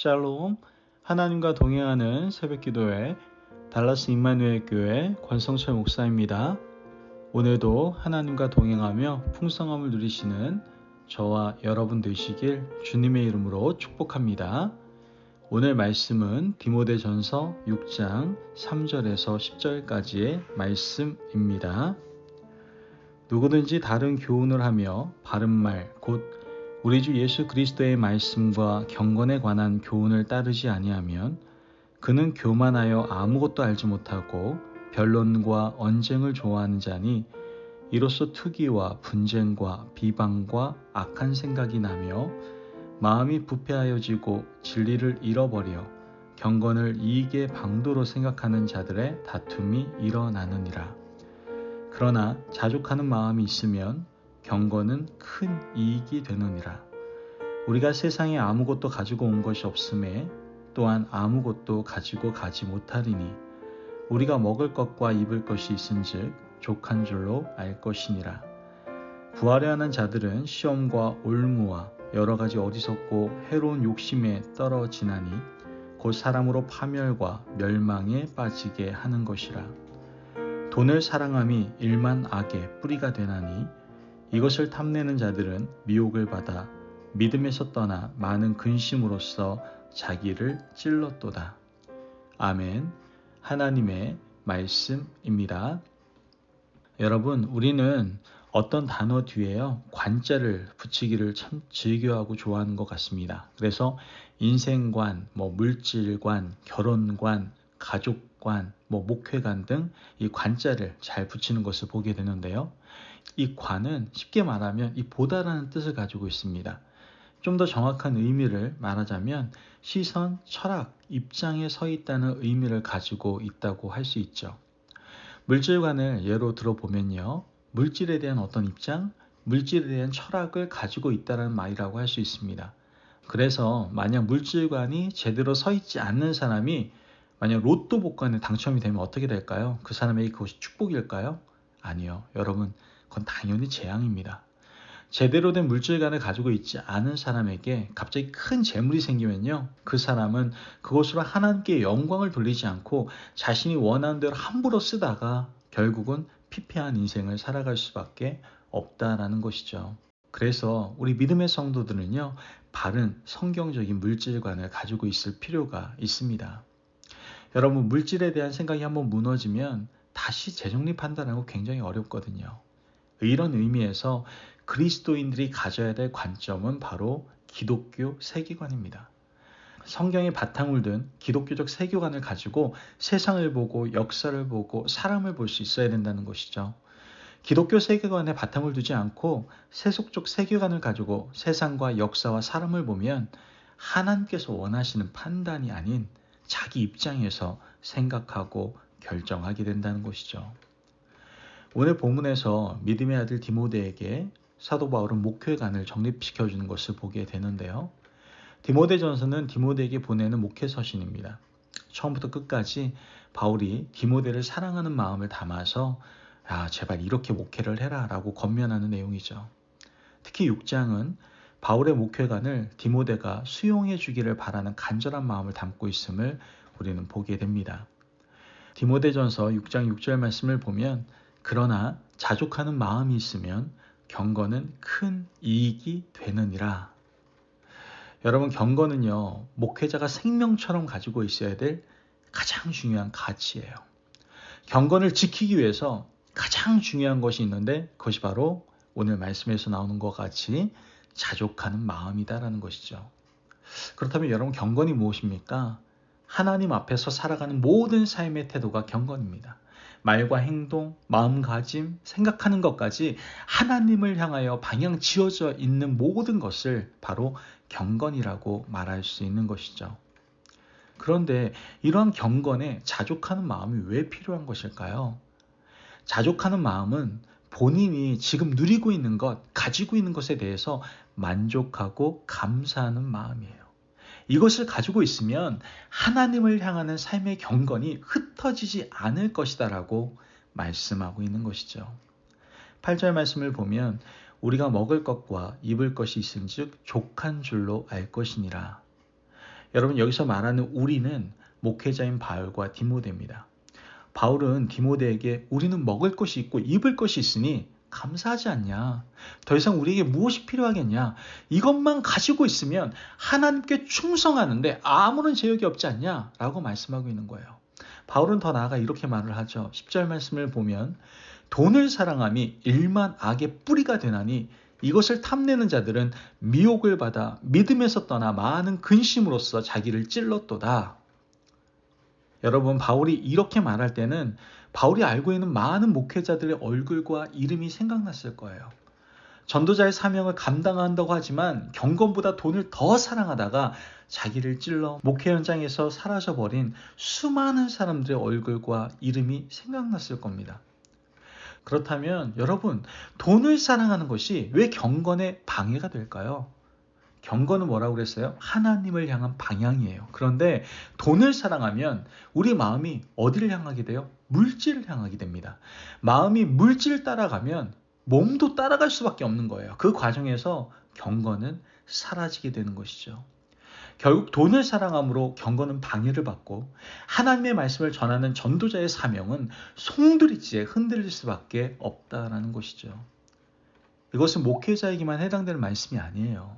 샬롬, 하나님과 동행하는 새벽기도회 달라스 임마누엘 교회 권성철 목사입니다. 오늘도 하나님과 동행하며 풍성함을 누리시는 저와 여러분 되시길 주님의 이름으로 축복합니다. 오늘 말씀은 디모데전서 6장 3절에서 10절까지의 말씀입니다. 누구든지 다른 교훈을 하며 바른 말, 곧 우리 주 예수 그리스도의 말씀과 경건에 관한 교훈을 따르지 아니하면 그는 교만하여 아무것도 알지 못하고 변론과 언쟁을 좋아하는 자니 이로써 투기와 분쟁과 비방과 악한 생각이 나며 마음이 부패하여지고 진리를 잃어버려 경건을 이익의 방도로 생각하는 자들의 다툼이 일어나느니라. 그러나 자족하는 마음이 있으면 경건은 큰 이익이 되느니라. 우리가 세상에 아무것도 가지고 온 것이 없음에 또한 아무것도 가지고 가지 못하리니 우리가 먹을 것과 입을 것이 있은즉 족한 줄로 알 것이니라. 구하려 하는 자들은 시험과 올무와 여러 가지 어리석고 해로운 욕심에 떨어지나니 곧 사람으로 파멸과 멸망에 빠지게 하는 것이라. 돈을 사랑함이 일만 악의 뿌리가 되나니 이것을 탐내는 자들은 미혹을 받아 믿음에서 떠나 많은 근심으로써 자기를 찔렀도다. 아멘. 하나님의 말씀입니다. 여러분, 우리는 어떤 단어 뒤에요 관자를 붙이기를 참 즐겨하고 좋아하는 것 같습니다. 그래서 인생관, 물질관, 결혼관, 가족관, 목회관 등 이 관자를 잘 붙이는 것을 보게 되는데요. 이 관은 쉽게 말하면 이 보다라는 뜻을 가지고 있습니다. 좀 더 정확한 의미를 말하자면 시선, 철학, 입장에 서 있다는 의미를 가지고 있다고 할 수 있죠. 물질관을 예로 들어보면요. 물질에 대한 어떤 입장, 물질에 대한 철학을 가지고 있다는 말이라고 할 수 있습니다. 그래서 만약 물질관이 제대로 서 있지 않는 사람이 만약 로또 복권에 당첨이 되면 어떻게 될까요? 그 사람에게 그것이 축복일까요? 아니요. 여러분, 그건 당연히 재앙입니다. 제대로 된 물질관을 가지고 있지 않은 사람에게 갑자기 큰 재물이 생기면요. 그 사람은 그것으로 하나님께 영광을 돌리지 않고 자신이 원하는 대로 함부로 쓰다가 결국은 피폐한 인생을 살아갈 수밖에 없다라는 것이죠. 그래서 우리 믿음의 성도들은요. 바른 성경적인 물질관을 가지고 있을 필요가 있습니다. 여러분, 물질에 대한 생각이 한번 무너지면 다시 재정립한다는 거 굉장히 어렵거든요. 이런 의미에서 그리스도인들이 가져야 될 관점은 바로 기독교 세계관입니다. 성경의 바탕을 둔 기독교적 세계관을 가지고 세상을 보고 역사를 보고 사람을 볼 수 있어야 된다는 것이죠. 기독교 세계관에 바탕을 두지 않고 세속적 세계관을 가지고 세상과 역사와 사람을 보면 하나님께서 원하시는 판단이 아닌 자기 입장에서 생각하고 결정하게 된다는 것이죠. 오늘 본문에서 믿음의 아들 디모데에게 사도 바울은 목회관을 정립시켜주는 것을 보게 되는데요. 디모데전서는 디모데에게 보내는 목회 서신입니다. 처음부터 끝까지 바울이 디모데를 사랑하는 마음을 담아서 제발 이렇게 목회를 해라 라고 권면하는 내용이죠. 특히 6장은 바울의 목회관을 디모데가 수용해 주기를 바라는 간절한 마음을 담고 있음을 우리는 보게 됩니다. 디모데전서 6장 6절 말씀을 보면 그러나 자족하는 마음이 있으면 경건은 큰 이익이 되느니라. 여러분, 경건은요, 목회자가 생명처럼 가지고 있어야 될 가장 중요한 가치예요. 경건을 지키기 위해서 가장 중요한 것이 있는데 그것이 바로 오늘 말씀에서 나오는 것 같이 자족하는 마음이다라는 것이죠. 그렇다면 여러분, 경건이 무엇입니까? 하나님 앞에서 살아가는 모든 삶의 태도가 경건입니다. 말과 행동, 마음가짐, 생각하는 것까지 하나님을 향하여 방향 지어져 있는 모든 것을 바로 경건이라고 말할 수 있는 것이죠. 그런데 이러한 경건에 자족하는 마음이 왜 필요한 것일까요? 자족하는 마음은 본인이 지금 누리고 있는 것, 가지고 있는 것에 대해서 만족하고 감사하는 마음이에요. 이것을 가지고 있으면 하나님을 향하는 삶의 경건이 흩어지지 않을 것이다라고 말씀하고 있는 것이죠. 8절 말씀을 보면 우리가 먹을 것과 입을 것이 있은즉 족한 줄로 알 것이니라. 여러분, 여기서 말하는 우리는 목회자인 바울과 디모데입니다. 바울은 디모데에게 우리는 먹을 것이 있고 입을 것이 있으니 감사하지 않냐? 더 이상 우리에게 무엇이 필요하겠냐? 이것만 가지고 있으면 하나님께 충성하는데 아무런 제약이 없지 않냐? 라고 말씀하고 있는 거예요. 바울은 더 나아가 이렇게 말을 하죠. 10절 말씀을 보면 돈을 사랑함이 일만 악의 뿌리가 되나니 이것을 탐내는 자들은 미혹을 받아 믿음에서 떠나 많은 근심으로써 자기를 찔렀도다. 여러분, 바울이 이렇게 말할 때는 바울이 알고 있는 많은 목회자들의 얼굴과 이름이 생각났을 거예요. 전도자의 사명을 감당한다고 하지만 경건보다 돈을 더 사랑하다가 자기를 찔러 목회 현장에서 사라져버린 수많은 사람들의 얼굴과 이름이 생각났을 겁니다. 그렇다면 여러분, 돈을 사랑하는 것이 왜 경건에 방해가 될까요? 경건은 뭐라고 그랬어요? 하나님을 향한 방향이에요. 그런데 돈을 사랑하면 우리 마음이 어디를 향하게 돼요? 물질을 향하게 됩니다. 마음이 물질을 따라가면 몸도 따라갈 수밖에 없는 거예요. 그 과정에서 경건은 사라지게 되는 것이죠. 결국 돈을 사랑함으로 경건은 방해를 받고 하나님의 말씀을 전하는 전도자의 사명은 송두리째 흔들릴 수밖에 없다라는 것이죠. 이것은 목회자에게만 해당되는 말씀이 아니에요.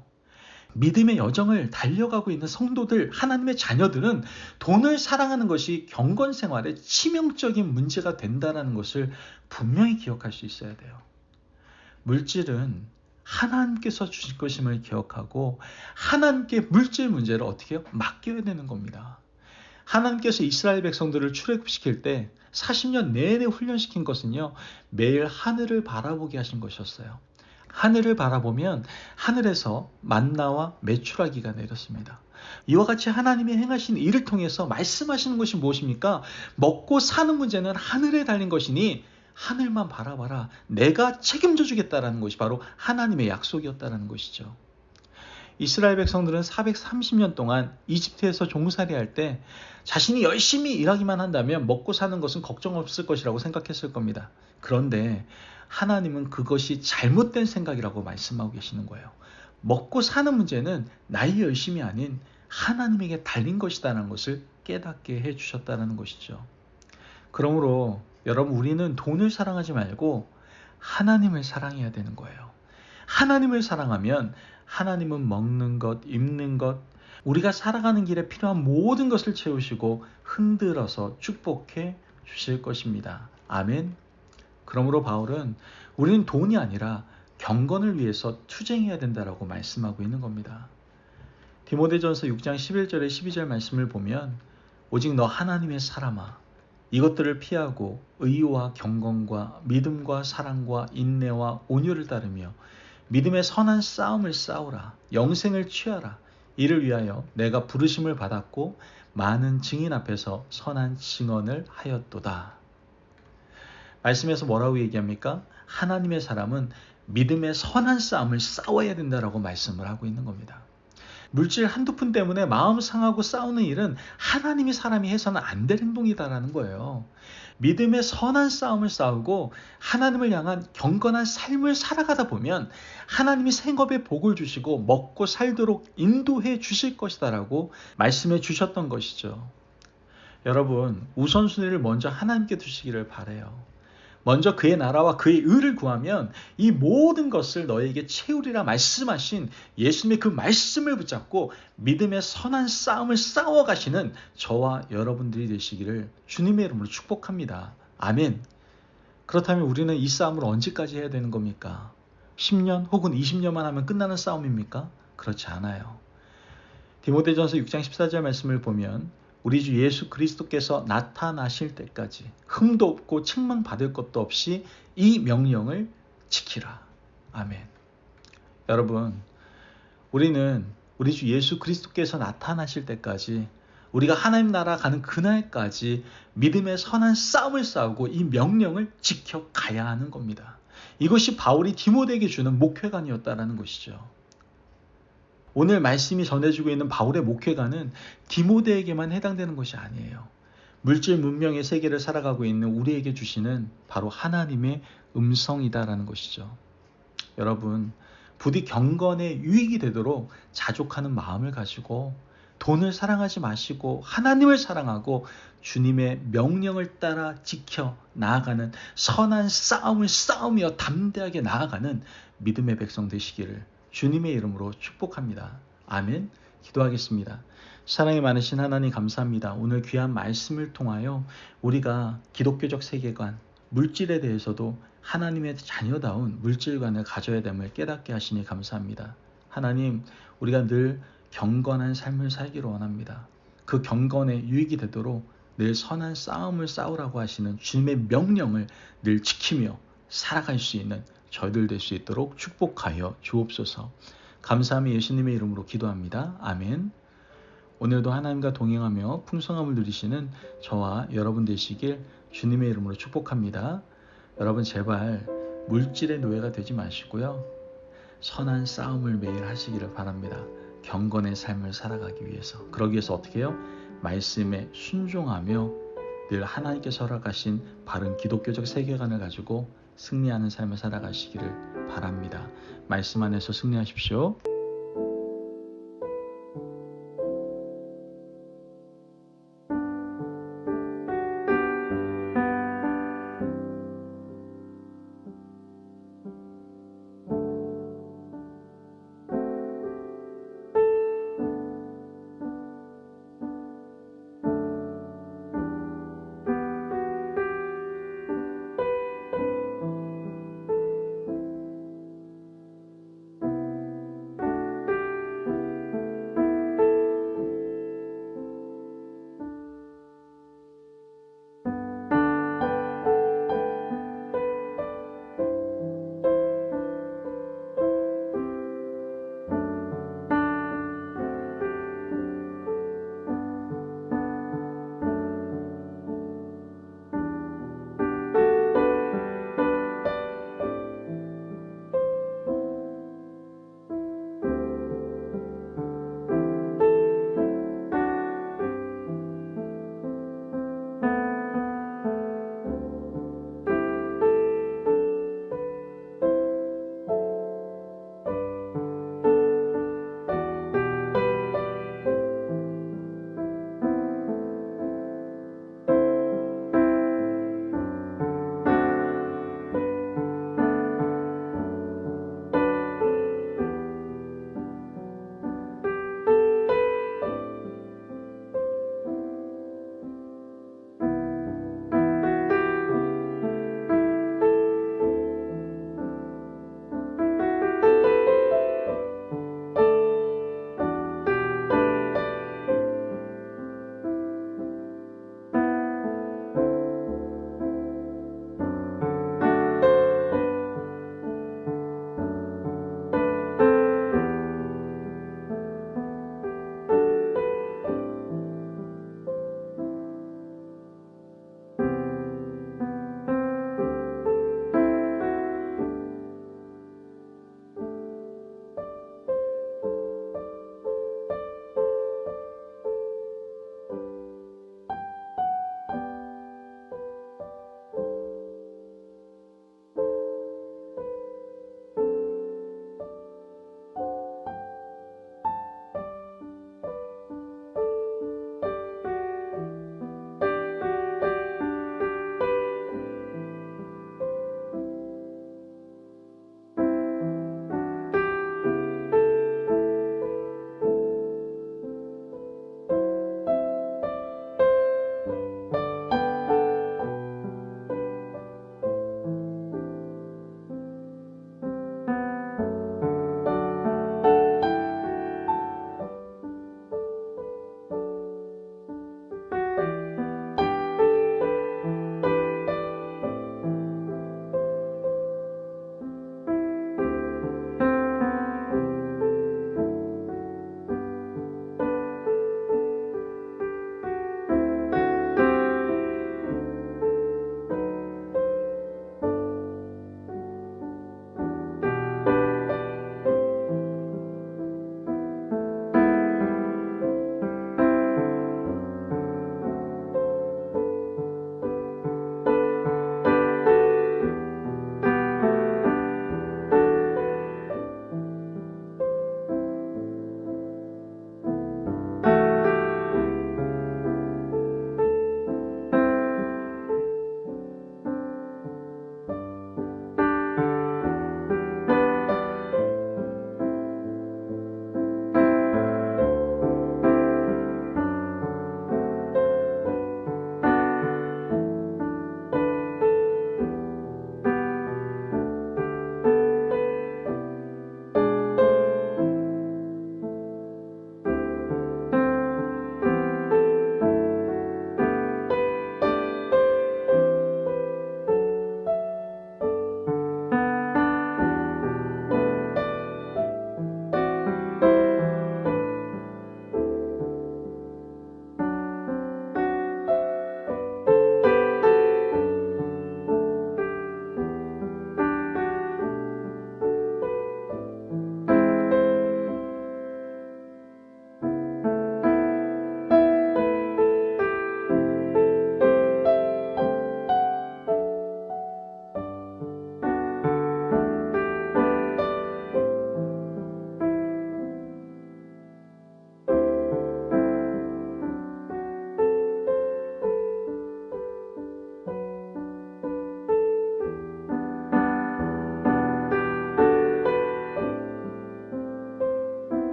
믿음의 여정을 달려가고 있는 성도들, 하나님의 자녀들은 돈을 사랑하는 것이 경건 생활에 치명적인 문제가 된다는 것을 분명히 기억할 수 있어야 돼요. 물질은 하나님께서 주실 것임을 기억하고 하나님께 물질 문제를 어떻게 해요? 맡겨야 되는 겁니다. 하나님께서 이스라엘 백성들을 출애굽시킬 때 40년 내내 훈련시킨 것은요, 매일 하늘을 바라보게 하신 것이었어요. 하늘을 바라보면 하늘에서 만나와 메추라기가 내렸습니다. 이와 같이 하나님이 행하신 일을 통해서 말씀하시는 것이 무엇입니까? 먹고 사는 문제는 하늘에 달린 것이니 하늘만 바라봐라. 내가 책임져 주겠다라는 것이 바로 하나님의 약속이었다는 것이죠. 이스라엘 백성들은 430년 동안 이집트에서 종살이할 때 자신이 열심히 일하기만 한다면 먹고 사는 것은 걱정 없을 것이라고 생각했을 겁니다. 그런데 하나님은 그것이 잘못된 생각이라고 말씀하고 계시는 거예요. 먹고 사는 문제는 나의 열심이 아닌 하나님에게 달린 것이다라는 것을 깨닫게 해주셨다는 것이죠. 그러므로 여러분, 우리는 돈을 사랑하지 말고 하나님을 사랑해야 되는 거예요. 하나님을 사랑하면 하나님은 먹는 것, 입는 것, 우리가 살아가는 길에 필요한 모든 것을 채우시고 흔들어서 축복해 주실 것입니다. 아멘. 그러므로 바울은 우리는 돈이 아니라 경건을 위해서 투쟁해야 된다라고 말씀하고 있는 겁니다. 디모데전서 6장 11절에 12절 말씀을 보면 오직 너 하나님의 사람아, 이것들을 피하고 의와 경건과 믿음과 사랑과 인내와 온유를 따르며 믿음의 선한 싸움을 싸우라. 영생을 취하라. 이를 위하여 내가 부르심을 받았고 많은 증인 앞에서 선한 증언을 하였도다. 말씀에서 뭐라고 얘기합니까? 하나님의 사람은 믿음의 선한 싸움을 싸워야 된다라고 말씀을 하고 있는 겁니다. 물질 한두 푼 때문에 마음 상하고 싸우는 일은 하나님이 사람이 해서는 안 될 행동이다라는 거예요. 믿음의 선한 싸움을 싸우고 하나님을 향한 경건한 삶을 살아가다 보면 하나님이 생업에 복을 주시고 먹고 살도록 인도해 주실 것이다라고 말씀해 주셨던 것이죠. 여러분, 우선순위를 먼저 하나님께 두시기를 바라요. 먼저 그의 나라와 그의 의를 구하면 이 모든 것을 너에게 채우리라 말씀하신 예수님의 그 말씀을 붙잡고 믿음의 선한 싸움을 싸워가시는 저와 여러분들이 되시기를 주님의 이름으로 축복합니다. 아멘. 그렇다면 우리는 이 싸움을 언제까지 해야 되는 겁니까? 10년 혹은 20년만 하면 끝나는 싸움입니까? 그렇지 않아요. 디모데전서 6장 14절 말씀을 보면 우리 주 예수 그리스도께서 나타나실 때까지 흠도 없고 책망받을 것도 없이 이 명령을 지키라. 아멘. 여러분, 우리는 우리 주 예수 그리스도께서 나타나실 때까지 우리가 하나님 나라 가는 그날까지 믿음의 선한 싸움을 싸우고 이 명령을 지켜가야 하는 겁니다. 이것이 바울이 디모데에게 주는 목회관이었다는 것이죠. 오늘 말씀이 전해주고 있는 바울의 목회관은 디모데에게만 해당되는 것이 아니에요. 물질 문명의 세계를 살아가고 있는 우리에게 주시는 바로 하나님의 음성이다라는 것이죠. 여러분, 부디 경건에 유익이 되도록 자족하는 마음을 가지고 돈을 사랑하지 마시고 하나님을 사랑하고 주님의 명령을 따라 지켜 나아가는 선한 싸움을 싸우며 담대하게 나아가는 믿음의 백성 되시기를 주님의 이름으로 축복합니다. 아멘. 기도하겠습니다. 사랑이 많으신 하나님 감사합니다. 오늘 귀한 말씀을 통하여 우리가 기독교적 세계관, 물질에 대해서도 하나님의 자녀다운 물질관을 가져야 됨을 깨닫게 하시니 감사합니다. 하나님, 우리가 늘 경건한 삶을 살기를 원합니다. 그 경건에 유익이 되도록 늘 선한 싸움을 싸우라고 하시는 주님의 명령을 늘 지키며 살아갈 수 있는 저희들 될 수 있도록 축복하여 주옵소서. 감사함이 예수님의 이름으로 기도합니다. 아멘. 오늘도 하나님과 동행하며 풍성함을 누리시는 저와 여러분 되시길 주님의 이름으로 축복합니다. 여러분 제발 물질의 노예가 되지 마시고요. 선한 싸움을 매일 하시기를 바랍니다. 경건의 삶을 살아가기 위해서. 그러기 위해서 어떻게 해요? 말씀에 순종하며 늘 하나님께서 허락하신 바른 기독교적 세계관을 가지고 승리하는 삶을 살아가시기를 바랍니다. 말씀 안에서 승리하십시오.